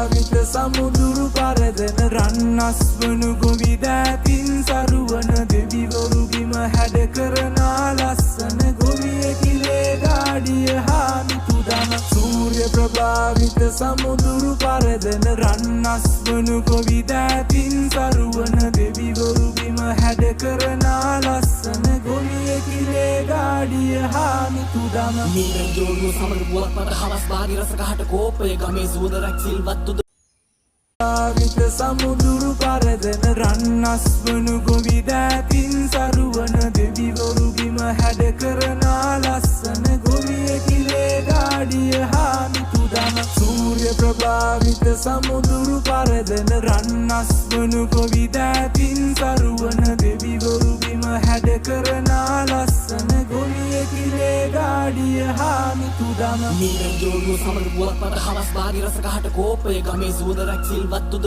ප්‍රභාවිත සමුදුරු පරදන රන්නස් වනු ගොවිදෑතින් සරුවන දෙවිවරු බිම හැඩ කරනා ලස්සන ගොවියකිලේ ගාඩිය හාමිතුදම සූර්ය ප්‍රභාවිත සමුදුරු පරදන රන්නස් වනු ගොවිදෑතින් සරුවන දෙවිවරු බිම හැඩ කරනා ලස්සන ගොවියකිලේ ගාඩිය හාමිතුදම මීරන් ජෝඩුව සමග බුවක් මත හවස් භාගි රසකහට කෝපය ගමේ සුවඳ රැක්සිල්වත්තුද විත සමුදුරු පරදන රන්නස් වනු ගොවිදෑතින් සරුවන දෙවිවරු බිම හැඩ කරනා ලස්සන ගොවියකිලේ ගාඩිය හාමිතුදම සූර්ය ප්‍රභාවිත සමුදුරු පරදන රන්නස් වනු ගොවිදෑතින් සරුවන දෙවිවරු බිම හැඩ කරනා ලස්සන ගොවියකිලේ ගාඩිය හාමිතුදම මීරන් ජෝඩුව සමග බුවක් මත හවස් භාගි රසකහට කෝපය ගමේ සුවඳ රැක්සිල්වත්තුද